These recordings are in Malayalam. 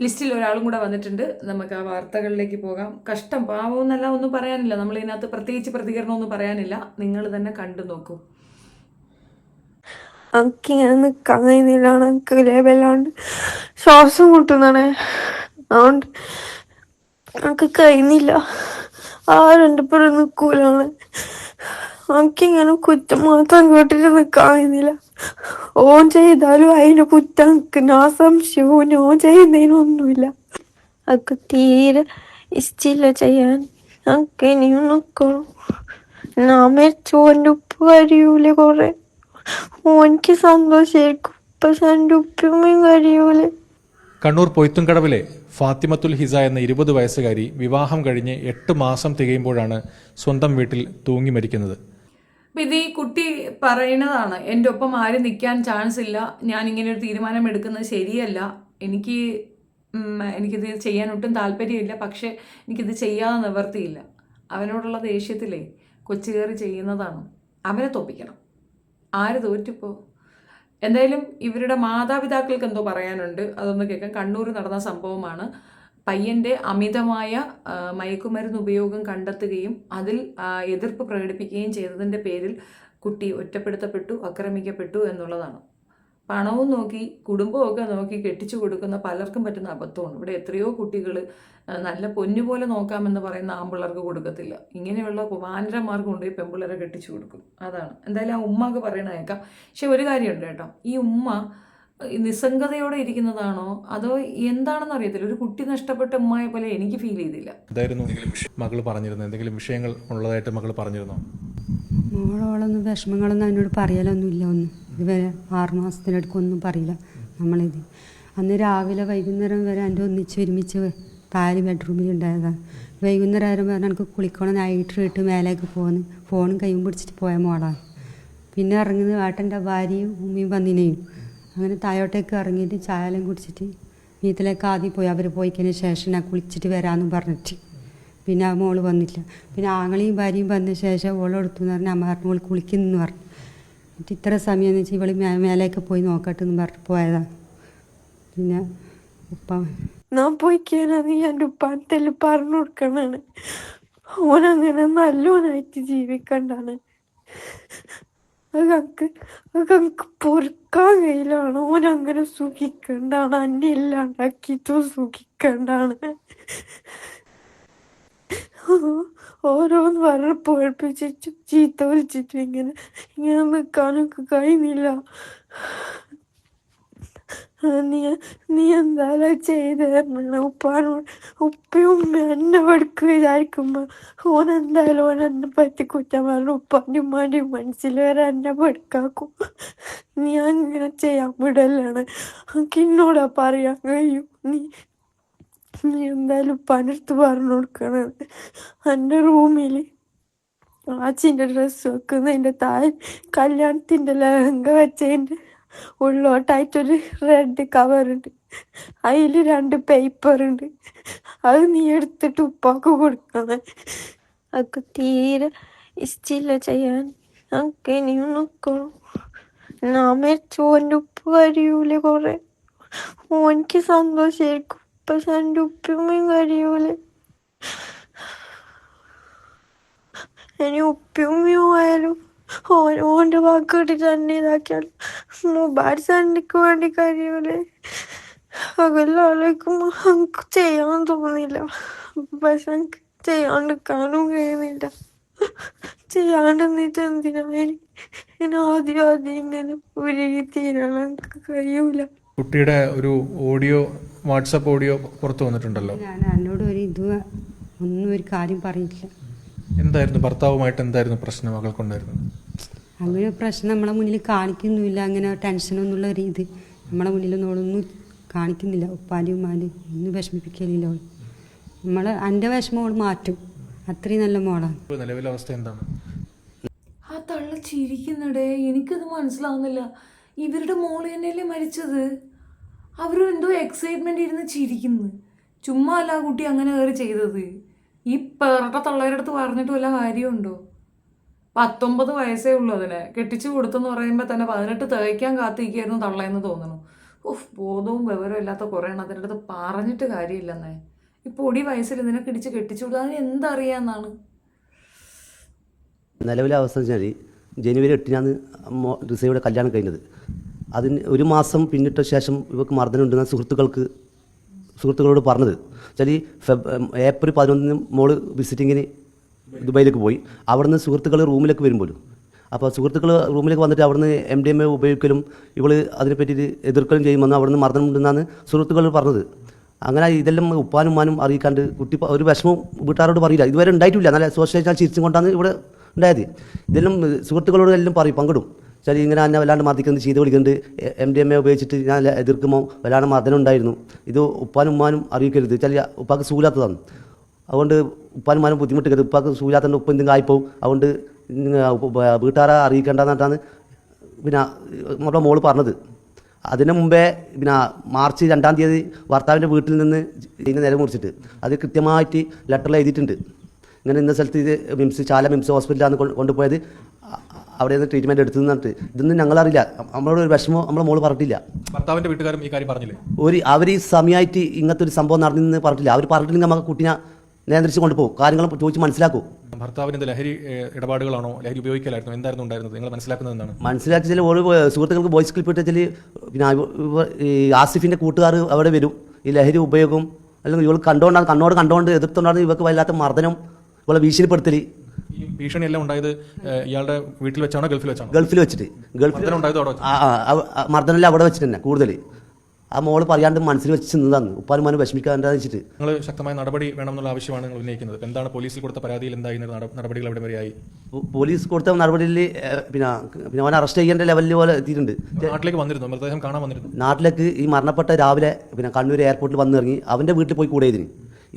ലിസ്റ്റിൽ ഒരാളും കൂടെ വന്നിട്ടുണ്ട്. നമുക്ക് ആ വാർത്തകളിലേക്ക് പോകാം. കഷ്ടം, പാവമെന്നല്ല, ഒന്നും പറയാനില്ല. നമ്മൾ ഇതിനകത്ത് പ്രത്യേകിച്ച് പ്രതികരണമൊന്നും പറയാനില്ല. നിങ്ങൾ തന്നെ കണ്ടു നോക്കൂ. എനിക്കിങ്ങനെ നിക്കാൻ കഴിയുന്നില്ല. എനിക്ക് ലേബല്ലാണ്ട് ശ്വാസം മുട്ടുന്നാണ്. അതുകൊണ്ട് എനിക്ക് കഴിയുന്നില്ല. ആരെന്റെ പേര് നിക്കൂലാണ്. എനിക്കിങ്ങനെ കുറ്റം മാത്രം കേട്ടിട്ട് നിക്കാൻ കഴിയുന്നില്ല. ഓൻ ചെയ്താലും അതിന് കുറ്റം നിൽക്കുന്ന ആ സംശയവും ഓൻ ചെയ്യുന്നതിനൊന്നുമില്ല. അതൊക്കെ തീരെ ഇഷ്ടമില്ല ചെയ്യാൻ. എനിക്ക് ഇനിയും നിക്കണം. ഞാൻ മരിച്ചു എൻ്റെ ഉപ്പ് കരിയൂല കൊറേ. ഓനിക്ക് സന്തോഷായിരിക്കും, പക്ഷെ എൻ്റെ ഉപ്പയും കരിയൂല. കണ്ണൂർ പൊയ്ത്തുംകടവിലെ ഫാത്തിമത്തുൽ ഹിസ എന്ന 20 വയസ്സുകാരി വിവാഹം കഴിഞ്ഞ് 8 മാസം തികയുമ്പോഴാണ് സ്വന്തം വീട്ടിൽ തൂങ്ങി മരിക്കുന്നത്. ഇത് ഈ കുട്ടി പറയുന്നതാണ്, എൻ്റെ ഒപ്പം ആരും നിൽക്കാൻ ചാൻസ് ഇല്ല, ഞാൻ ഇങ്ങനെ ഒരു തീരുമാനം എടുക്കുന്നത് ശരിയല്ല, എനിക്കിത് ചെയ്യാൻ ഒട്ടും താല്പര്യമില്ല, പക്ഷേ എനിക്കിത് ചെയ്യാതെ നിവർത്തിയില്ല. അവനോടുള്ള ദേഷ്യത്തിലേ കൊച്ചു കയറി ചെയ്യുന്നതാണ്. അവനെ തോപ്പിക്കണം. ആര് തോറ്റിപ്പോ? എന്തായാലും ഇവരുടെ മാതാപിതാക്കൾക്ക് എന്തോ പറയാനുണ്ട്, അതൊന്ന് കേൾക്കാം. കണ്ണൂർ നടന്ന സംഭവമാണ്. പയ്യൻ്റെ അമിതമായ മയക്കുമരുന്ന് ഉപയോഗം കണ്ടെത്തുകയും അതിൽ എതിർപ്പ് പ്രകടിപ്പിക്കുകയും ചെയ്തതിൻ്റെ പേരിൽ കുട്ടി ഒറ്റപ്പെടുത്തപ്പെട്ടു, ആക്രമിക്കപ്പെട്ടു എന്നുള്ളതാണ്. പണവും നോക്കി കുടുംബമൊക്കെ നോക്കി കെട്ടിച്ചു കൊടുക്കുന്ന പലർക്കും പറ്റുന്ന അബദ്ധമാണ്. ഇവിടെ എത്രയോ കുട്ടികൾ നല്ല പൊന്നുപോലെ നോക്കാമെന്ന് പറയുന്ന ആമ്പിള്ളേർക്ക് കൊടുക്കത്തില്ല. ഇങ്ങനെയുള്ള കുമാരന്മാർക്ക് കൊണ്ടുപോയി പെമ്പിള്ളേരെ കെട്ടിച്ചു കൊടുക്കും. അതാണ് എന്തായാലും ആ ഉമ്മക്ക് പറയണ കേൾക്കാം. പക്ഷെ ഒരു കാര്യമുണ്ട് കേട്ടോ, ഈ ഉമ്മ നിസ്സംഗതയോടെ ഇരിക്കുന്നതാണോ അതോ എന്താണെന്ന് അറിയത്തില്ല. ഒരു കുട്ടി നഷ്ടപ്പെട്ട ഉമ്മയെ പോലെ എനിക്ക് ഫീൽ ചെയ്തില്ല. എന്തായിരുന്നു മകൾ പറഞ്ഞിരുന്നത്? എന്തെങ്കിലും വിഷയങ്ങൾ ഉള്ളതായിട്ട് മകൾ പറഞ്ഞിരുന്നോ? മോളോളൊന്നും വിഷമങ്ങളൊന്നും അതിനോട് പറയലൊന്നുമില്ല. ഒന്നും ഇതുവരെ 6 മാസത്തിനടുക്കൊന്നും പറയില്ല നമ്മളിത്. അന്ന് രാവിലെ വൈകുന്നേരം വരെ എൻ്റെ ഒന്നിച്ച് ഒരുമിച്ച് താഴെ ബെഡ്റൂമിൽ ഉണ്ടായതാണ്. വൈകുന്നേരം ആരും പറഞ്ഞാൽ എനിക്ക് കുളിക്കണം, നൈറ്റ് മേലേക്ക് പോകുന്നു, ഫോണും കൈയും പിടിച്ചിട്ട് പോയ മോളാണ്. പിന്നെ ഇറങ്ങുന്നത് ഏട്ടൻ്റെ ഭാര്യയും ഉമ്മയും വന്നിനെയും. അങ്ങനെ താഴോട്ടേക്ക് ഇറങ്ങിയിട്ട് ചായലും കുടിച്ചിട്ട് വീട്ടിലേക്ക് ആദ്യം പോയി. അവർ പോയിക്കതിന് ശേഷം ഞാൻ കുളിച്ചിട്ട് വരാമെന്നും പറഞ്ഞിട്ട് പിന്നെ ആ മോള് വന്നില്ല. പിന്നെ ആങ്ങളെയും ഭാര്യയും വന്ന ശേഷം ഓളെടുത്തു എന്ന് പറഞ്ഞാൽ അമ്മ പറഞ്ഞു ഓൾ കുളിക്കുന്നെന്ന് പറഞ്ഞു. എന്നിട്ട് ഇത്ര സമയം എന്ന് വെച്ചാൽ ഇവൾ മേലേക്ക് പോയി നോക്കട്ടെ എന്ന് പറഞ്ഞിട്ട് പോയതാണ്. പിന്നെ ഉപ്പ ഞാൻ പോയിക്കാനാ നീ എൻ്റെ ഉപ്പാനത്തെല്ലാം പറഞ്ഞു കൊടുക്കണാണ്. ഓനങ്ങനെ നല്ലോനായിട്ട് ജീവിക്കണ്ടാണ്. അതൊക്കെ പൊറുക്കാൻ കഴിയിലാണ്. ഓനങ്ങനെ സുഖിക്കണ്ടാണ്. അന്നെ ഇല്ലാണ്ടാക്കിയിട്ടും സുഖിക്കണ്ടാണ്. ഓരോന്ന് പറഞ്ഞ് പൊഴപ്പിച്ചിട്ടും ചീത്ത വിളിച്ചിട്ടും ഇങ്ങനെ നിൽക്കാനൊക്കെ കഴിയുന്നില്ല. നീ എന്തായാലും ചെയ്ത് തരണം ഉപ്പാനോട്. ഉപ്പയും ഉമ്മയും എന്നെ പഠിക്കുക വിചാരിക്കുമ്പോ ഓനെന്തായാലും ഓൻ എന്നെ പറ്റി കുറ്റം പറഞ്ഞു ഉപ്പാൻ്റെ ഉമ്മാൻ്റെയും മനസ്സിൽ വരെ എന്നെ പഠിക്കാക്കും. നീ അങ്ങനെ ചെയ്യാൻ വിടലാണ്. എനിക്ക് എന്നോടാ പറയാൻ കഴിയും. നീ നീ എന്തായാലും പണിയെടുത്ത് പറഞ്ഞു കൊടുക്കണം. എൻ്റെ റൂമിൽ ആച്ചിൻ്റെ ഡ്രസ്സ് വെക്കുന്നതിൻ്റെ താഴെ കല്യാണത്തിൻ്റെ ലഹങ്ക വെച്ചതിൻ്റെ ഉള്ളോട്ടായിട്ടൊരു റെഡ് കവറുണ്ട്. അതിൽ 2 പേപ്പറുണ്ട്. അത് നീ എടുത്തിട്ട് ഉപ്പാക്ക് കൊടുക്കണം. അതൊക്കെ തീരെ ഇഷ്ടമില്ല ചെയ്യാൻ. എനിക്ക് ഇനിയും നിക്കണം. ഞാൻ മരിച്ചു എൻ്റെ ഉപ്പ് കരിയൂല കൊറേ. ഓനിക്ക് സന്തോഷായിരിക്കും, പക്ഷെ എൻ്റെ ഉപ്പയും കരിയൂല. ഇനി ഉപ്പയും ആയാലും ഓൻ്റെ വാക്ക് കേട്ടിട്ട് തന്നെ ഇതാക്കിയാലും മുബാർ സണ്ടിക്ക് വേണ്ടി കഴിയൂലേ. അതെല്ലാം ആലോചിക്കുമ്പോൾ എനിക്ക് ചെയ്യാൻ തോന്നില്ല, പക്ഷെ എനിക്ക് ചെയ്യാണ്ടിരിക്കാനും കഴിയുന്നില്ല. ചെയ്യാണ്ടിരുന്നിട്ട് എന്തിനാ ഇനി ആദ്യം ഇങ്ങനെ ഉരുകി തീരണം. എനിക്ക് കഴിയൂല. കുട്ടിയുടെ ഒരു ഓഡിയോ, വാട്സപ്പ് ഓഡിയോ പുറത്തു വന്നിട്ടുണ്ടല്ലോ. ഞാൻ എന്നോട് ഒന്നും ഒരു കാര്യം പറയില്ല. എന്തായിരുന്നു ഭർത്താവുമായിട്ട് എന്തായിരുന്നു പ്രശ്നം മകൾക്കുണ്ടായിരുന്നത്? അങ്ങനെ പ്രശ്നം നമ്മളെ മുന്നിൽ കാണിക്കുന്നുമില്ല. അങ്ങനെ ടെൻഷനൊന്നുള്ള ഒരു ഇത് നമ്മളെ മുന്നിലൊന്നും ഓളൊന്നും കാണിക്കുന്നില്ല. ഉപ്പാൻ്റെയും ഉമ്മാൻ്റെയും ഒന്നും വിഷമിപ്പിക്കലില്ല ഓൾ. എൻ്റെ വിഷമം ഓൾ മാറ്റും. അത്രയും നല്ല മോളാണ്. നിലവിലെ അവസ്ഥ എന്താണ്? ആ തള്ള ചിരിക്കുന്നിടേ, എനിക്കത് മനസ്സിലാവുന്നില്ല. ഇവരുടെ മോള് തന്നെയല്ലേ മരിച്ചത്? അവരും എന്തോ എക്സൈറ്റ്മെൻ്റ് ഇരുന്ന് ചിരിക്കുന്നു. ചുമ്മാ അല്ല ആ കുട്ടി അങ്ങനെ കയറി ചെയ്തത്. ഈ പേരുടെ തള്ളയുടെ അടുത്ത് പറഞ്ഞിട്ട് വല്ല കാര്യമുണ്ടോ? 19 വയസ്സേ ഉള്ളൂ അതിനെ. കെട്ടിച്ചു കൊടുത്തെന്ന് പറയുമ്പോൾ തന്നെ 18 തികയ്ക്കാൻ കാത്തിരിക്കുകയായിരുന്നു തള്ളയെന്ന് തോന്നുന്നു. ബോധവും വിവരവും ഇല്ലാത്ത കുറേ എണ്ണത്തിൻ്റെ അടുത്ത് പറഞ്ഞിട്ട് കാര്യമില്ലെന്നേ. ഈ പൊടി വയസ്സിൽ നിനക്ക് ഇടിച്ച് കെട്ടിച്ചുവിടുക, അതിന് എന്തറിയാന്നാണ്? നിലവിലെ അവസ്ഥ വെച്ചാൽ ജനുവരി 8-നാണ് റിസയുടെ കല്യാണം കഴിഞ്ഞത്. അതിന് 1 മാസം പിന്നിട്ട ശേഷം ഇവർക്ക് മർദ്ദനമുണ്ടെന്ന് സുഹൃത്തുക്കളോട് പറഞ്ഞത്. വെച്ചാൽ ഏപ്രിൽ 11 മോള് വിസിറ്റിങ്ങിന് ദുബായിലേക്ക് പോയി. അവിടുന്ന് സുഹൃത്തുക്കൾ റൂമിലേക്ക് വരുമ്പോഴും, അപ്പോൾ സുഹൃത്തുക്കൾ റൂമിലേക്ക് വന്നിട്ട് അവിടുന്ന് MDMA ഉപയോഗിക്കലും ഇവൾ അതിനെപ്പറ്റി എതിർക്കലും ചെയ്യുമെന്ന് അവിടുന്ന് മർദ്ദനമുണ്ടെന്നാണ് സുഹൃത്തുക്കൾ പറഞ്ഞത്. അങ്ങനെ ഇതെല്ലാം ഉപ്പാനും ഉമ്മാനും അറിയിക്കാണ്ട് കുട്ടി ഒരു വിഷമവും വീട്ടുകാരോട് പറയില്ല, ഇതുവരെ ഉണ്ടായിട്ടില്ല. നല്ല സോഷ്യലൈസ് ചിരിച്ചും കൊണ്ടാണ് ഇവിടെ ഉണ്ടായത്. ഇതെല്ലാം സുഹൃത്തുക്കളോട് എല്ലാം പറയും, പങ്കിടും. വെച്ചാൽ ഇങ്ങനെ എന്നെ വല്ലാണ്ട് മർദ്ദിക്കുന്നത്, ചെയ്ത് വിളിക്കുന്നുണ്ട്, MDMA ഉപയോഗിച്ചിട്ട് ഞാൻ എതിർക്കുമ്പോൾ വല്ലാണ്ട് മർദ്ദനം ഉണ്ടായിരുന്നു, ഇത് ഉപ്പാനും ഉമ്മാനും അറിയിക്കരുത്. വെച്ചാൽ ഉപ്പാക്ക് സൂലാത്തതാണ്, അതുകൊണ്ട് ഉപ്പാനും ഉമ്മാനും ബുദ്ധിമുട്ടിക്കരുത്, ഉപ്പാക്ക് സൂലാത്തൻ്റെ ഉപ്പ് എന്തെങ്കിലും ആയിപ്പോവും, അതുകൊണ്ട് വീട്ടുകാരെ അറിയിക്കേണ്ടെന്നിട്ടാണ് പിന്നെ നമ്മുടെ മോള് പറഞ്ഞത്. അതിന് മുമ്പേ പിന്നെ മാർച്ച് 2-ാം തീയതി ഭർത്താവിൻ്റെ വീട്ടിൽ നിന്ന് ഇതിനെ നില മുറിച്ചിട്ട് അത് കൃത്യമായിട്ട് ലെറ്ററിൽ എഴുതിയിട്ടുണ്ട്. ഇങ്ങനെ ഇന്ന സ്ഥലത്ത് ഇത് ചാല മിംസ് ഹോസ്പിറ്റലിലാണ് കൊണ്ടുപോയത്, അവിടെ നിന്ന് ട്രീറ്റ്മെൻറ്റ് എടുത്തു നിന്നിട്ട് ഇതൊന്നും ഞങ്ങളറിയില്ല. നമ്മളോട് ഒരു വിഷമം നമ്മളെ മോള് പറഞ്ഞിട്ടില്ല. ഭർത്താവിൻ്റെ വീട്ടുകാരും ഈ കാര്യം പറഞ്ഞില്ലേ? അവർ ഈ സമയമായിട്ട് ഇങ്ങനത്തെ ഒരു സംഭവം നടന്നെന്ന് പറഞ്ഞിട്ടില്ല. അവർ പറഞ്ഞിട്ടില്ലെങ്കിൽ നമുക്ക് കുട്ടീനെ നിയന്ത്രിച്ച് കൊണ്ടുപോകും, കാര്യങ്ങൾ ചോദിച്ച് മനസ്സിലാക്കും. ഭർത്താവിൻ്റെ ലഹരി ഇടപാടുകളാണോ, ലഹരി ഉപയോഗിക്കലായിരുന്നു, എന്തായിരുന്നു ഉണ്ടായിരുന്നത്? നിങ്ങൾ മനസ്സിലാക്കുന്നത് എന്താണ്? മനസ്സിലാക്കിയാൽ ഓരോ സുഹൃത്തുക്കൾക്ക് വോയിസ് ക്ലിപ്പ് ഇട്ടാൽ പിന്നെ ഈ ആസിഫിൻ്റെ കൂട്ടുകാർ അവിടെ വരും. ഈ ലഹരി ഉപയോഗം അല്ലെങ്കിൽ ഇവൾ കണ്ടോണ്ട് എതിർത്തുകൊണ്ടാണ് ഇവർക്ക് വല്ലാത്ത മർദ്ദനം, ഇവളെ ഭീഷണിപ്പെടുത്തൽ. ഈ ഭീഷണി എല്ലാം ഉണ്ടായത് ഇയാളുടെ വീട്ടിൽ വെച്ചാണോ ഗൾഫിൽ വെച്ചാണോ? ഗൾഫിൽ വെച്ചിട്ട്. മർദ്ദനെല്ലാം അവിടെ വെച്ചിട്ട് തന്നെ കൂടുതൽ. ആ മോള് പറയാണ്ട് മനസ്സിൽ വെച്ച് നിന്നതാണ്, ഉപ്പാനുമാനും വിഷമിക്കാണ്ടെന്ന് വെച്ചിട്ട്. നിങ്ങൾ ശക്തമായ നടപടി വേണമെന്നുള്ള ആവശ്യമാണ് നിങ്ങൾ ഉന്നയിക്കുന്നത്. എന്താണ് പോലീസിൽ കൊടുത്ത പരാതിയിൽ എന്തായി നടപടികൾ എവിടെ വരെയായി? പോലീസ് കൊടുത്ത നടപടിയിൽ പിന്നെ അവനെ അറസ്റ്റ് ചെയ്യേണ്ട ലെവലിൽ പോലെ എത്തിയിട്ടുണ്ട്. നാട്ടിലേക്ക് വന്നിരുന്നു, മൃതദേഹം കാണാൻ വന്നിരുന്നു. നാട്ടിലേക്ക് ഈ മരണപ്പെട്ട രാവിലെ പിന്നെ കണ്ണൂർ എയർപോർട്ടിൽ വന്നിറങ്ങി അവൻ്റെ വീട്ടിൽ പോയി കൂടെ ഇതിന്.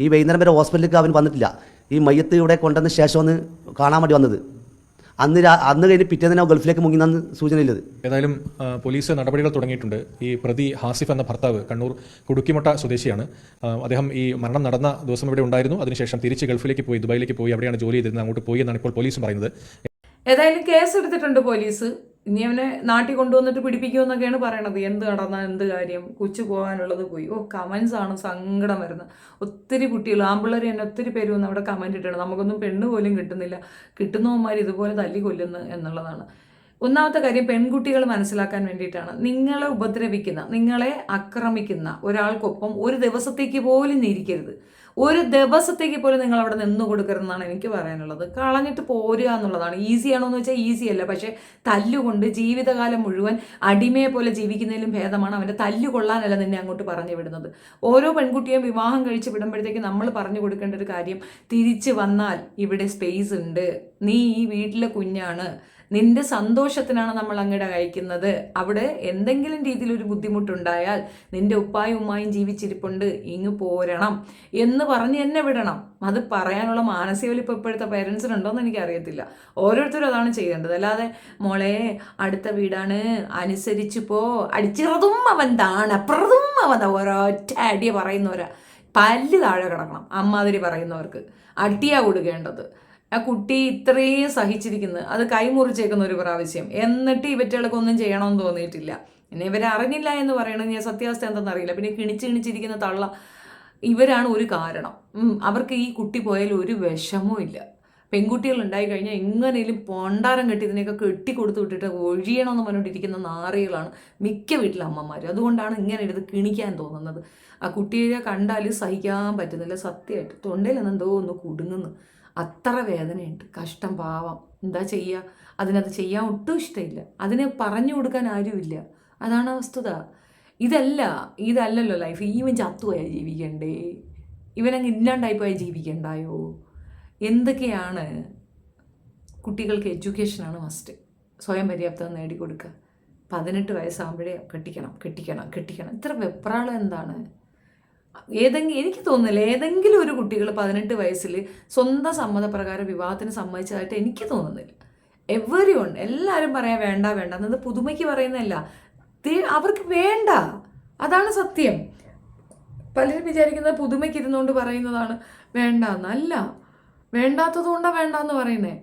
ഈ വൈകുന്നേരം വരെ ഹോസ്പിറ്റലിലേക്ക് അവൻ വന്നിട്ടില്ല. ഈ മയ്യത്ത് ഇവിടെ കൊണ്ടുവന്ന ശേഷമാണ് കാണാൻ വേണ്ടി വന്നത്. അന്ന് കഴിഞ്ഞ് പിറ്റേന്ന് ഗൾഫിലേക്ക് മുങ്ങിയെന്നാണ് സൂചനയില്ലത്. ഏതായാലും പോലീസ് നടപടികൾ തുടങ്ങിയിട്ടുണ്ട്. ഈ പ്രതി ഹാസിഫ് എന്ന ഭർത്താവ് കണ്ണൂർ കുടുക്കിമുട്ട സ്വദേശിയാണ്. അദ്ദേഹം ഈ മരണം നടന്ന ദിവസം ഇവിടെ ഉണ്ടായിരുന്നു. അതിനുശേഷം തിരിച്ച് ഗൾഫിലേക്ക് പോയി, ദുബായിലേക്ക് പോയി, അവിടെയാണ് ജോലി ചെയ്തിരുന്നത്. അങ്ങോട്ട് പോയി എന്നാണ് ഇപ്പോൾ പോലീസും പറയുന്നത്. ഏതായാലും കേസ് എടുത്തിട്ടുണ്ട് പോലീസ്. ഇനി അവനെ നാട്ടിൽ കൊണ്ടുവന്നിട്ട് പിടിപ്പിക്കുമെന്നൊക്കെയാണ് പറയണത്. എന്ത് നടന്നാൽ എന്ത് കാര്യം, കൊച്ചു പോകാനുള്ളത് പോയി. കമൻസ് ആണ് സങ്കടം വരുന്നത്. ഒത്തിരി കുട്ടികൾ, ആമ്പിള്ളേർ തന്നെ ഒത്തിരി പേര് വന്ന് അവിടെ കമൻറ്റ് ഇട്ടാണ്, നമുക്കൊന്നും പെണ്ണ് പോലും കിട്ടുന്നില്ല, കിട്ടുന്നവന്മാർ ഇതുപോലെ തല്ലി കൊല്ലുന്നു എന്നുള്ളതാണ്. ഒന്നാമത്തെ കാര്യം, പെൺകുട്ടികൾ മനസ്സിലാക്കാൻ വേണ്ടിയിട്ടാണ്. നിങ്ങളെ ഉപദ്രവിക്കുന്ന, നിങ്ങളെ ആക്രമിക്കുന്ന ഒരാൾക്കൊപ്പം ഒരു ദിവസത്തേക്ക് പോലും ഇരിക്കരുത്. ഒരു ദിവസത്തേക്ക് പോലും നിങ്ങൾ അവിടെ നിന്ന് കൊടുക്കരുതെന്നാണ് എനിക്ക് പറയാനുള്ളത്. കളഞ്ഞിട്ട് പോരുക എന്നുള്ളതാണ്. ഈസിയാണോ എന്ന് വെച്ചാൽ ഈസിയല്ല. പക്ഷേ തല്ലുകൊണ്ട് ജീവിതകാലം മുഴുവൻ അടിമയെ പോലെ ജീവിക്കുന്നതിലും ഭേദമാണ് അവൻ്റെ തല്ലുകൊള്ളാനല്ല നിന്നെ അങ്ങോട്ട് പറഞ്ഞു വിടുന്നത്. ഓരോ പെൺകുട്ടിയും വിവാഹം കഴിച്ച് വിടുമ്പോഴത്തേക്ക് നമ്മൾ പറഞ്ഞു കൊടുക്കേണ്ട ഒരു കാര്യം, തിരിച്ച് വന്നാൽ ഇവിടെ സ്പേസ് ഉണ്ട്, നീ ഈ വീട്ടിലെ കുഞ്ഞാണ്, നിന്റെ സന്തോഷത്തിനാണ് നമ്മൾ അങ്ങോട്ട് അയക്കുന്നത്. അവിടെ എന്തെങ്കിലും രീതിയിലൊരു ബുദ്ധിമുട്ടുണ്ടായാൽ നിന്റെ ഉപ്പായും ഉമ്മായും ജീവിച്ചിരിപ്പുണ്ട്, ഇങ്ങ് പോരണം എന്ന് പറഞ്ഞ് എന്നെ വിടണം. അത് പറയാനുള്ള മാനസികവലി ഇപ്പോൾ ഇപ്പോഴത്തെ പേരൻസിനുണ്ടോയെന്ന് എനിക്കറിയത്തില്ല. ഓരോരുത്തരും അതാണ് ചെയ്യേണ്ടത്. അല്ലാതെ മോളെ അടുത്ത വീടാണ്, അനുസരിച്ചു പോ, അടിച്ചിറതും അവൻ താണ്, അപ്പുറതും അവൻ ഒരൊറ്റ അടിയെ പറയുന്നവരാ. പല്ല് താഴെ കിടക്കണം അമ്മാതിരി പറയുന്നവർക്ക്. അടിയാ കൊടുക്കേണ്ടത്. ആ കുട്ടി ഇത്രയും സഹിച്ചിരിക്കുന്നത്, അത് കൈമുറിച്ചേക്കുന്ന ഒരു പ്രാവശ്യം, എന്നിട്ട് ഇവറ്റകൾക്കൊന്നും ചെയ്യണമെന്ന് തോന്നിയിട്ടില്ല. പിന്നെ ഇവരെ അറിഞ്ഞില്ല എന്ന് പറയണത് ഞാൻ സത്യാവസ്ഥ എന്തെന്ന് അറിയില്ല. പിന്നെ കിണിച്ചിരിക്കുന്ന തള്ള ഇവരാണ് ഒരു കാരണം. അവർക്ക് ഈ കുട്ടി പോയാൽ ഒരു വിഷമവും ഇല്ല. പെൺകുട്ടികൾ ഉണ്ടായി കഴിഞ്ഞാൽ എങ്ങനെയും പൊണ്ടാരം കെട്ടി ഇതിനെയൊക്കെ കെട്ടിക്കൊടുത്ത് വിട്ടിട്ട് ഒഴിയണമെന്ന് പറഞ്ഞുകൊണ്ടിരിക്കുന്ന നാറികളാണ് മിക്ക വീട്ടിലെ അമ്മമാർ. അതുകൊണ്ടാണ് ഇങ്ങനെ എടുത്ത് കിണിക്കാൻ തോന്നുന്നത്. ആ കുട്ടിയെ കണ്ടാൽ സഹിക്കാൻ പറ്റുന്നില്ല. സത്യമായിട്ട് തൊണ്ടയിൽ എന്തോ ഒന്ന് കുടുങ്ങുന്നു. അത്ര വേദനയുണ്ട്. കഷ്ടം, പാവം. എന്താ ചെയ്യുക? അതിനത് ചെയ്യാൻ ഒട്ടും ഇഷ്ടമില്ല. അതിനെ പറഞ്ഞു കൊടുക്കാൻ ആരുമില്ല. അതാണ് വസ്തുത. ഇതല്ലല്ലോ ലൈഫ്. ഇവൻ ചത്തുപോയാൽ ജീവിക്കണ്ടേ? ഇവനങ്ങ് ഇല്ലാണ്ടായിപ്പോയാൽ ജീവിക്കണ്ടായോ? എന്തൊക്കെയാണ്? കുട്ടികൾക്ക് എഡ്യൂക്കേഷനാണ് മസ്റ്റ്. സ്വയം പര്യാപ്തത നേടിക്കൊടുക്കുക. 18 വയസ്സാകുമ്പോഴേ കെട്ടിക്കണം. ഇത്ര വെപ്രാളം എന്താണ്? എനിക്ക് തോന്നുന്നില്ല ഏതെങ്കിലും ഒരു കുട്ടികൾ 18 വയസ്സിൽ സ്വന്തം സമ്മതപ്രകാരം വിവാഹത്തിന് സമ്മതിച്ചതായിട്ട് എനിക്ക് തോന്നുന്നില്ല. എവരിവൺ, എല്ലാവരും പറയാൻ വേണ്ട എന്നത് പുതുമയ്ക്ക് പറയുന്നതല്ല, അവർക്ക് വേണ്ട. അതാണ് സത്യം. പലരും വിചാരിക്കുന്നത് പുതുമയ്ക്ക് ഇരുന്നുകൊണ്ട് പറയുന്നതാണ് വേണ്ടെന്നല്ല. വേണ്ടാത്തത് കൊണ്ടാണ് വേണ്ടെന്ന് പറയുന്നത്.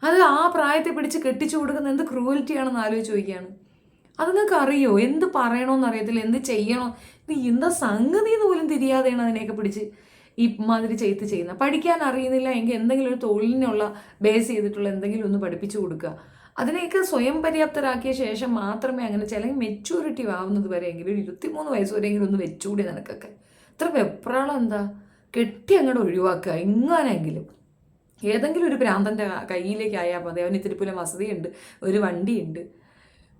അത് ആ പ്രായത്തെ പിടിച്ച് കെട്ടിച്ചു കൊടുക്കുന്ന എന്ത് ക്രൂവൽറ്റിയാണെന്ന് ആലോചിച്ച് ചോദിക്കുകയാണ്. അത് നിങ്ങൾക്ക് അറിയോ? എന്ത് പറയണമെന്ന് അറിയത്തില്ല, എന്ത് ചെയ്യണോ, ഇത് എന്താ സംഗതി എന്ന് പോലും തിരിയാതെയാണ് അതിനെയൊക്കെ പിടിച്ച് ഈ മാതിരി ചെയ്യുന്നത്. പഠിക്കാൻ അറിയുന്നില്ല എങ്കിൽ എന്തെങ്കിലും ഒരു തൊഴിലിനുള്ള ബേസ് ചെയ്തിട്ടുള്ള എന്തെങ്കിലും ഒന്ന് പഠിപ്പിച്ചു കൊടുക്കുക. അതിനെയൊക്കെ സ്വയം പര്യാപ്തരാക്കിയ ശേഷം മാത്രമേ അങ്ങനെ ചില മെച്യൂരിറ്റി ആവുന്നത് വരെയെങ്കിലും 23 വയസ്സ് വരെയെങ്കിലും ഒന്ന് വെച്ചുകൂടി നിനക്കൊക്കെ. ഇത്ര വെപ്രാളം എന്താ? കെട്ടി അങ്ങോട്ട് ഒഴിവാക്കുക എങ്ങനെയെങ്കിലും. ഏതെങ്കിലും ഒരു ഭ്രാന്തൻ്റെ കയ്യിലേക്ക് ആയാൽ മതി. അവന് ഇത്തിരി പോലും വസതിയുണ്ട്, ഒരു വണ്ടിയുണ്ട്.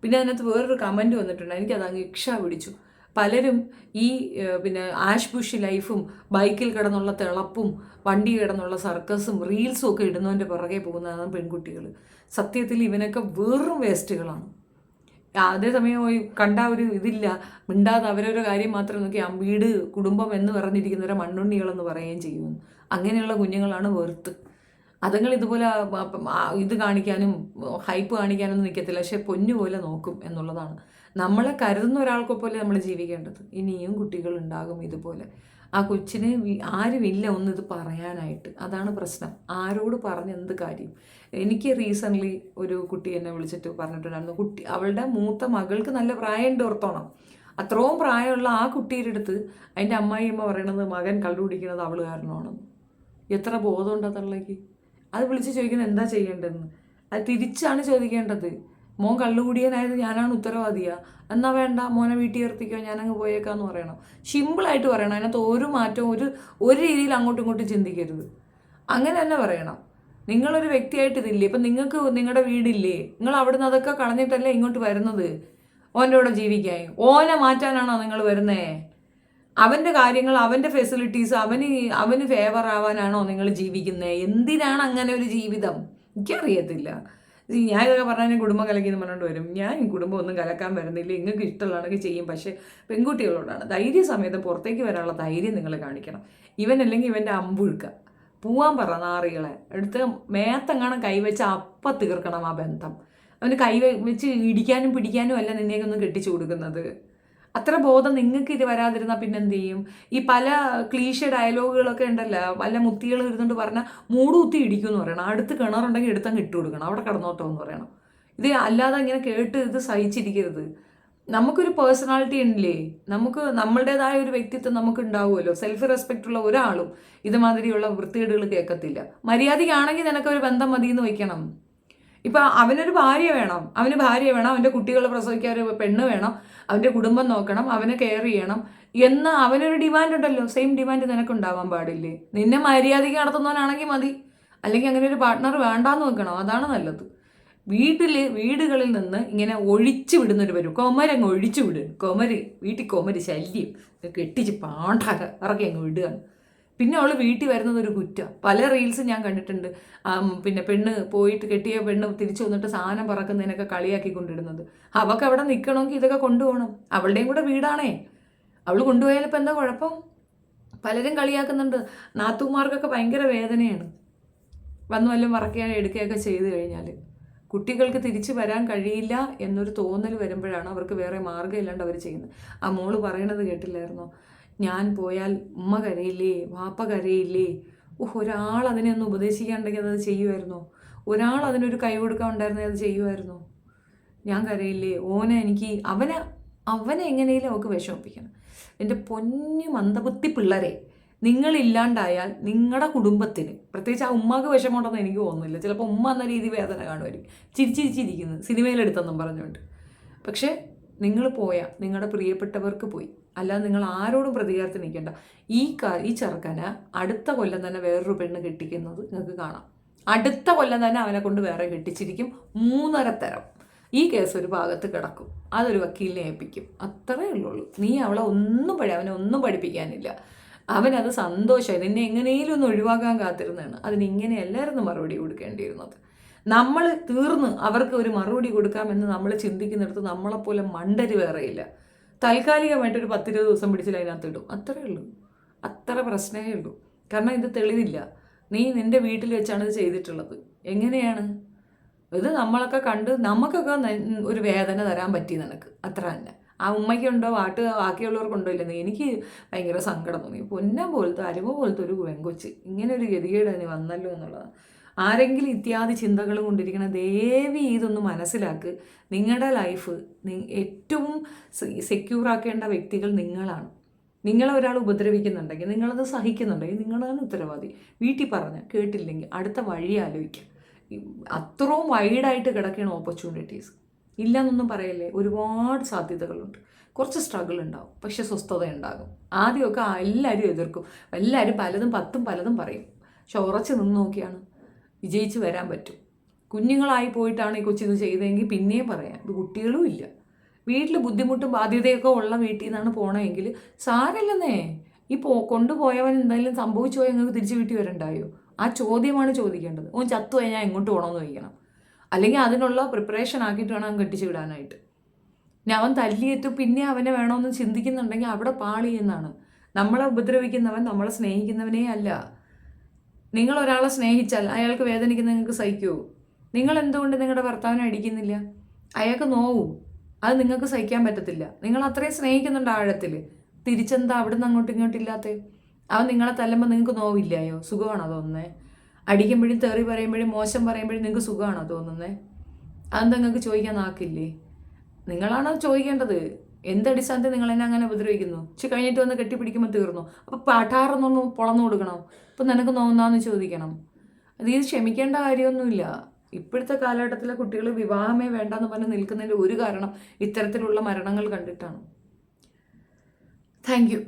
പിന്നെ അതിനകത്ത് വേറൊരു കമൻറ്റ് വന്നിട്ടുണ്ട്, എനിക്കത് അങ്ങ് ഇക്ഷ പിടിച്ചു. പലരും ഈ പിന്നെ ആഷ് ബുഷ് ലൈഫും ബൈക്കിൽ കിടന്നുള്ള തിളപ്പും വണ്ടി കിടന്നുള്ള സർക്കസും റീൽസും ഒക്കെ ഇടുന്നതിൻ്റെ പുറകെ പോകുന്നതാണ് പെൺകുട്ടികൾ. സത്യത്തിൽ ഇവനൊക്കെ വെറും വേസ്റ്റുകളാണ്. അതേസമയം കണ്ട ഒരു ഇതില്ല, മിണ്ടാതെ അവരവരുടെ കാര്യം മാത്രം നോക്കി വീട് കുടുംബം എന്ന് പറഞ്ഞിരിക്കുന്നവരെ മണ്ണുണ്ണികളെന്ന് പറയുകയും ചെയ്യുമെന്ന്. അങ്ങനെയുള്ള കുഞ്ഞുങ്ങളാണ് വെറുത്ത്. അതുങ്ങൾ ഇതുപോലെ ഇത് കാണിക്കാനും ഹൈപ്പ് കാണിക്കാനൊന്നും നിൽക്കത്തില്ല, പക്ഷെ പൊന്നുപോലെ നോക്കും എന്നുള്ളതാണ്. നമ്മളെ കരുതുന്ന ഒരാൾക്കൊപ്പോലെ നമ്മൾ ജീവിക്കേണ്ടത്. ഇനിയും കുട്ടികളുണ്ടാകും ഇതുപോലെ. ആ കൊച്ചിന് ആരുമില്ല ഒന്നിത് പറയാനായിട്ട്. അതാണ് പ്രശ്നം. ആരോട് പറഞ്ഞ് എന്ത് കാര്യം? എനിക്ക് റീസെൻ്റ്ലി ഒരു കുട്ടി എന്നെ വിളിച്ചിട്ട് പറഞ്ഞിട്ടുണ്ടായിരുന്നു, അവളുടെ മൂത്ത മകൾക്ക് നല്ല പ്രായമുണ്ട്, ഓർത്തോണം. അത്രയും പ്രായമുള്ള ആ കുട്ടിയുടെ അടുത്ത് അതിൻ്റെ അമ്മായിയമ്മ പറയണത് മകൻ കള്ളു കുടിക്കുന്നത് അവൾ കാരണമാണെന്ന്. എത്ര ബോധമുണ്ട് തള്ളേക്ക്? അത് വിളിച്ച് ചോദിക്കുന്നത് എന്താ ചെയ്യേണ്ടതെന്ന്. അത് തിരിച്ചാണ് ചോദിക്കേണ്ടത്. മോൻ കള്ളുകൂടിയനായത് ഞാനാണ് ഉത്തരവാദിയാ, എന്നാ വേണ്ട മോനെ വീട്ടിൽ നിർത്തിക്കോ, ഞാനങ്ങ് പോയേക്കാന്ന് പറയണം. സിമ്പിളായിട്ട് പറയണം. അതിനകത്ത് ഒരു മാറ്റവും ഒരു രീതിയിൽ അങ്ങോട്ടും ഇങ്ങോട്ടും ചിന്തിക്കരുത്. അങ്ങനെ തന്നെ പറയണം. നിങ്ങളൊരു വ്യക്തിയായിട്ട് ഇതില്ലേ? ഇപ്പം നിങ്ങൾക്ക് നിങ്ങളുടെ വീടില്ലേ? നിങ്ങൾ അവിടുന്ന് അതൊക്കെ കളഞ്ഞിട്ടല്ലേ ഇങ്ങോട്ട് വരുന്നത് ഓൻ്റെ കൂടെ ജീവിക്കാൻ? ഓനെ മാറ്റാനാണോ നിങ്ങൾ വരുന്നേ? അവൻ്റെ കാര്യങ്ങൾ, അവൻ്റെ ഫെസിലിറ്റീസ്, അവന് ഫേവർ ആവാനാണോ നിങ്ങൾ ജീവിക്കുന്നത്? എന്തിനാണ് അങ്ങനെ ഒരു ജീവിതം? എനിക്കറിയത്തില്ല. ഞാൻ ഇതൊക്കെ പറഞ്ഞാൽ കുടുംബം കലക്കിയെന്ന് പറഞ്ഞുകൊണ്ട് വരും. ഞാൻ ഈ കുടുംബം ഒന്നും കലക്കാൻ വരുന്നില്ല, നിങ്ങൾക്ക് ഇഷ്ടമുള്ളതാണെങ്കിൽ ചെയ്യും. പക്ഷേ പെൺകുട്ടികളോടാണ് ധൈര്യസമേതം പുറത്തേക്ക് വരാനുള്ള ധൈര്യം നിങ്ങൾ കാണിക്കണം. ഇവനല്ലെങ്കിൽ ഇവൻ്റെ അമ്പുഴുക്കുക, പോവാൻ പറ നാറികളെ എടുത്ത് മേത്തെങ്ങാണം കൈവച്ച് അപ്പം തീർക്കണം ആ ബന്ധം. അവന് കൈവച്ച് ഇടിക്കാനും പിടിക്കാനും അല്ല നിന്നെയൊന്നും കെട്ടിച്ചു കൊടുക്കുന്നത്. അത്ര ബോധം നിങ്ങൾക്ക് ഇത് വരാതിരുന്നാൽ പിന്നെന്ത് ചെയ്യും? ഈ പല ക്ലീഷ ഡയലോഗുകളൊക്കെ ഉണ്ടല്ലോ, വല്ല മുത്തികൾ ഇരുന്നുകൊണ്ട് പറഞ്ഞാൽ മൂട് കുത്തി ഇടിക്കുമെന്ന് പറയണം. അടുത്ത് കിണറുണ്ടെങ്കിൽ എടുത്തങ്ങ് ഇട്ട് കൊടുക്കണം, അവിടെ കിടന്നോട്ടോ എന്ന് പറയണം. ഇത് അല്ലാതെ ഇങ്ങനെ കേട്ട് ഇത് സഹിച്ചിരിക്കരുത്. നമുക്കൊരു പേഴ്സണാലിറ്റി ഉണ്ടല്ലേ, നമുക്ക് നമ്മളുടേതായ ഒരു വ്യക്തിത്വം നമുക്ക് ഉണ്ടാവുമല്ലോ. സെൽഫ് റെസ്പെക്റ്റ് ഉള്ള ഒരാളും ഇതുമാതിരിയുള്ള വൃത്തികേടുകൾ കേൾക്കത്തില്ല. മര്യാദയ്ക്കാണെങ്കിൽ നിനക്കൊരു ബന്ധം മതി എന്ന് വയ്ക്കണം. ഇപ്പം അവനൊരു ഭാര്യ വേണം, അവൻ്റെ കുട്ടികളെ പ്രസവിക്കാൻ ഒരു പെണ്ണ് വേണം, അവൻ്റെ കുടുംബം നോക്കണം, അവനെ കെയർ ചെയ്യണം എന്ന് അവനൊരു ഡിമാൻഡ് ഉണ്ടല്ലോ. സെയിം ഡിമാൻഡ് നിനക്കുണ്ടാവാൻ പാടില്ലേ? നിന്നെ മര്യാദയ്ക്ക് നടത്തുന്നവനാണെങ്കിൽ മതി, അല്ലെങ്കിൽ അങ്ങനെ ഒരു പാർട്ട്ണർ വേണ്ടാന്ന് വെക്കണം. അതാണ് നല്ലത്. വീടുകളിൽ നിന്ന് ഇങ്ങനെ ഒഴിച്ചു വിടുന്നൊരു വരും, കൊമരങ്ങ് ഒഴിച്ചു വിടുക. വീട്ടിൽ കൊമര് ശല്യം കെട്ടിച്ച് പാണ്ടാര ഇറക്കി അങ്ങ് വിടുകയാണ്. പിന്നെ അവൾ വീട്ടിൽ വരുന്നത് ഒരു കുറ്റം. പല റീൽസും ഞാൻ കണ്ടിട്ടുണ്ട്. പിന്നെ പെണ്ണ് പോയിട്ട് കെട്ടിയ പെണ്ണ് തിരിച്ചു വന്നിട്ട് സാധനം പറക്കുന്നതിനൊക്കെ കളിയാക്കിക്കൊണ്ടിരുന്നത്. അവൾക്ക് അവിടെ നിൽക്കണമെങ്കിൽ ഇതൊക്കെ കൊണ്ടുപോകണം. അവളുടെയും കൂടെ വീടാണേ. അവൾ കൊണ്ടുപോയാൽ ഇപ്പം എന്താ കുഴപ്പം? പലരും കളിയാക്കുന്നുണ്ട്. നാത്തൂമാർക്കൊക്കെ ഭയങ്കര വേദനയാണ് വന്നു വല്ലതും മറക്കുകയോ എടുക്കുകയൊക്കെ ചെയ്ത് കഴിഞ്ഞാൽ. കുട്ടികൾക്ക് തിരിച്ചു വരാൻ കഴിയില്ല എന്നൊരു തോന്നൽ വരുമ്പോഴാണ് അവർക്ക് വേറെ മാർഗ്ഗം ഇല്ലാണ്ട് അവർ ചെയ്യുന്നത്. ആ മോള് പറയണത് കേട്ടില്ലായിരുന്നോ? ഞാൻ പോയാൽ ഉമ്മ കരയില്ലേ, വാപ്പ കരയില്ലേ? ഒരാൾ അതിനെ ഒന്ന് ഉപദേശിക്കാണ്ടെങ്കിൽ അത് ചെയ്യുമായിരുന്നോ? ഒരാൾ അതിനൊരു കൈ കൊടുക്കാൻ ഉണ്ടായിരുന്നെങ്കിൽ അത് ചെയ്യുമായിരുന്നോ? ഞാൻ കരയില്ലേ, അവനെ എങ്ങനെയും അവൾക്ക് വിഷമിപ്പിക്കണം. എൻ്റെ പൊന്നു മന്ദബുദ്ധി പിള്ളേരെ, നിങ്ങളില്ലാണ്ടായാൽ നിങ്ങളുടെ കുടുംബത്തിന്, പ്രത്യേകിച്ച് ആ ഉമ്മാക്ക് വിഷമമുണ്ടെന്ന് എനിക്ക് തോന്നുന്നില്ല. ചിലപ്പോൾ ഉമ്മ എന്ന രീതി വേദന കാണുമായിരിക്കും, ചിരിച്ചിരിക്കുന്നത് സിനിമയിലെടുത്തെന്നും പറഞ്ഞുകൊണ്ട്. പക്ഷേ നിങ്ങൾ പോയാൽ നിങ്ങളുടെ പ്രിയപ്പെട്ടവർക്ക് പോയി, അല്ലാതെ നിങ്ങൾ ആരോടും പ്രതികാരത്തിന് നിൽക്കേണ്ട. ഈ ചെറുക്കന് അടുത്ത കൊല്ലം തന്നെ വേറൊരു പെണ്ണ് കെട്ടിക്കുന്നത് നിങ്ങൾക്ക് കാണാം. അടുത്ത കൊല്ലം തന്നെ അവനെ കൊണ്ട് വേറെ കെട്ടിച്ചിരിക്കും. 3.5 തരം. ഈ കേസ് ഒരു ഭാഗത്ത് കിടക്കും, അതൊരു വക്കീലിനെ ഏൽപ്പിക്കും. അത്രേ ഉള്ളൂ. നീ അവനെ ഒന്നും പഠിപ്പിക്കാനില്ല. അവനത് സന്തോഷമായി നിന്നെ എങ്ങനെയും ഒന്ന് ഒഴിവാക്കാൻ കാത്തിരുന്നതാണ്. അതിനിങ്ങനെ എല്ലാവരും മറുപടി കൊടുക്കേണ്ടിയിരുന്നത്. നമ്മൾ തീർന്ന് അവർക്ക് ഒരു മറുപടി കൊടുക്കാമെന്ന് നമ്മൾ ചിന്തിക്കുന്നിടത്ത് നമ്മളെപ്പോലെ മണ്ടര് വേറെയില്ല. താൽക്കാലികമായിട്ടൊരു 10-20 ദിവസം പിടിച്ചിൽ അതിനകത്തിടും. അത്രേ ഉള്ളൂ. അത്ര പ്രശ്നമേ ഉള്ളൂ. കാരണം ഇത് തെളിവില്ല. നീ നിൻ്റെ വീട്ടിൽ വെച്ചാണ് ഇത് ചെയ്തിട്ടുള്ളത്. എങ്ങനെയാണ് ഇത്? നമ്മളൊക്കെ കണ്ട് നമുക്കൊക്കെ ഒരു വേദന തരാൻ പറ്റി നിനക്ക്, അത്ര തന്നെ. ആ ഉമ്മയ്ക്കുണ്ടോ ബാക്കിയുള്ളവർക്കുണ്ടോ ഇല്ലെന്ന് എനിക്ക് ഭയങ്കര സങ്കടം തോന്നി. പൊന്നം പോലത്തെ അരുമ പോലത്തെ ഒരു പെൺകൊച്ച് ഇങ്ങനെ ഒരു ഗതികേട് അതിന് വന്നല്ലോ എന്നുള്ളതാണ്. ആരെങ്കിലും ഇത്യാദി ചിന്തകൾ കൊണ്ടിരിക്കണം, ദയവ് ഇതൊന്ന് മനസ്സിലാക്ക്. നിങ്ങളുടെ ലൈഫ് ഏറ്റവും സെക്യൂർ ആക്കേണ്ട വ്യക്തികൾ നിങ്ങളാണ്. നിങ്ങളെ ഒരാൾ ഉപദ്രവിക്കുന്നുണ്ടെങ്കിൽ, നിങ്ങളത് സഹിക്കുന്നുണ്ടെങ്കിൽ നിങ്ങളാണ് ഉത്തരവാദി. വീട്ടിൽ പറഞ്ഞ് കേട്ടില്ലെങ്കിൽ അടുത്ത വഴി ആലോചിക്കുക. അത്രയും വൈഡായിട്ട് കിടക്കുകയാണ് ഓപ്പർച്യൂണിറ്റീസ്. ഇല്ലയെന്നൊന്നും പറയല്ലേ, ഒരുപാട് സാധ്യതകളുണ്ട്. കുറച്ച് സ്ട്രഗിൾ ഉണ്ടാവും, പക്ഷെ സ്വസ്ഥത ഉണ്ടാകും. ആദ്യമൊക്കെ എല്ലാവരും എതിർക്കും, എല്ലാവരും പലതും പറയും. പക്ഷെ ഉറച്ച് നിന്ന് നോക്കിയാണ് വിജയിച്ച് വരാൻ പറ്റും. കുഞ്ഞുങ്ങളായി പോയിട്ടാണ് ഈ കൊച്ചിത് ചെയ്തതെങ്കിൽ പിന്നെയും പറയാം, ഇത് കുട്ടികളും ഇല്ല, വീട്ടിൽ ബുദ്ധിമുട്ടും ബാധ്യതയൊക്കെ ഉള്ള വീട്ടിൽ നിന്നാണ് പോകണമെങ്കിൽ സാരമില്ലെന്നേ. ഈ കൊണ്ടുപോയവൻ എന്തായാലും സംഭവിച്ചു പോയാൽ നിങ്ങൾക്ക് തിരിച്ച് വീട്ടിൽ വരണ്ടായോ? ആ ചോദ്യമാണ് ചോദിക്കേണ്ടത്. ഓൻ ചത്തു പോയാൽ ഞാൻ എങ്ങോട്ട് പോകണമെന്ന് ചോദിക്കണം. അല്ലെങ്കിൽ അതിനുള്ള പ്രിപ്പറേഷൻ ആക്കിയിട്ട് വേണം അവൻ കെട്ടിച്ച് വിടാനായിട്ട്. ഇനി അവൻ തല്ലിയിട്ട് പിന്നെ അവനെ വേണമെന്ന് ചിന്തിക്കുന്നുണ്ടെങ്കിൽ അവിടെ പാളി എന്നാണ്. നമ്മളെ ഉപദ്രവിക്കുന്നവൻ നമ്മളെ സ്നേഹിക്കുന്നവനേ അല്ല. നിങ്ങൾ ഒരാളെ സ്നേഹിച്ചാൽ അയാൾക്ക് വേദനിക്കുന്ന നിങ്ങൾക്ക് സഹിക്കുമോ? നിങ്ങൾ എന്തുകൊണ്ട് നിങ്ങളുടെ ഭർത്താവിനെ അടിക്കുന്നില്ല? അയാൾക്ക് നോവും, അത് നിങ്ങൾക്ക് സഹിക്കാൻ പറ്റത്തില്ല. നിങ്ങൾ അത്രയും സ്നേഹിക്കുന്നുണ്ട് ആഴത്തിൽ. തിരിച്ചെന്താ അവിടെ നിന്ന് അങ്ങോട്ടും ഇങ്ങോട്ടും ഇല്ലാത്തേ? അവൻ നിങ്ങളെ തല്ലുമ്പോൾ നിങ്ങൾക്ക് നോവില്ലായോ? സുഖമാണോ തോന്നുന്നത്? അടിക്കുമ്പോഴും തെറി പറയുമ്പോഴും മോശം പറയുമ്പോഴും നിങ്ങൾക്ക് സുഖമാണോ തോന്നുന്നത്? അതെന്താ നിങ്ങൾക്ക് ചോദിക്കാൻ നാക്കില്ലേ? നിങ്ങളാണ് ചോദിക്കേണ്ടത്. എന്തടിസ്ഥാനത്തിൽ നിങ്ങൾ എന്നെ അങ്ങനെ ഉപദ്രവിക്കുന്നു? കഴിഞ്ഞിട്ട് വന്ന് കെട്ടിപ്പിടിക്കുമ്പോൾ തീർന്നു. അപ്പോൾ പാട്ടാറൊന്നൊന്ന് പൊളന്നു കൊടുക്കണം. അപ്പം നിനക്ക് നോന്നാന്ന് ചോദിക്കണം. ഇത് ക്ഷമിക്കേണ്ട കാര്യമൊന്നുമില്ല. ഇപ്പോഴത്തെ കാലഘട്ടത്തിലെ കുട്ടികൾ വിവാഹമേ വേണ്ടെന്ന് പറഞ്ഞ് നിൽക്കുന്നതിൻ്റെ ഒരു കാരണം ഇത്തരത്തിലുള്ള മരണങ്ങൾ കണ്ടിട്ടാണ്. Thank you.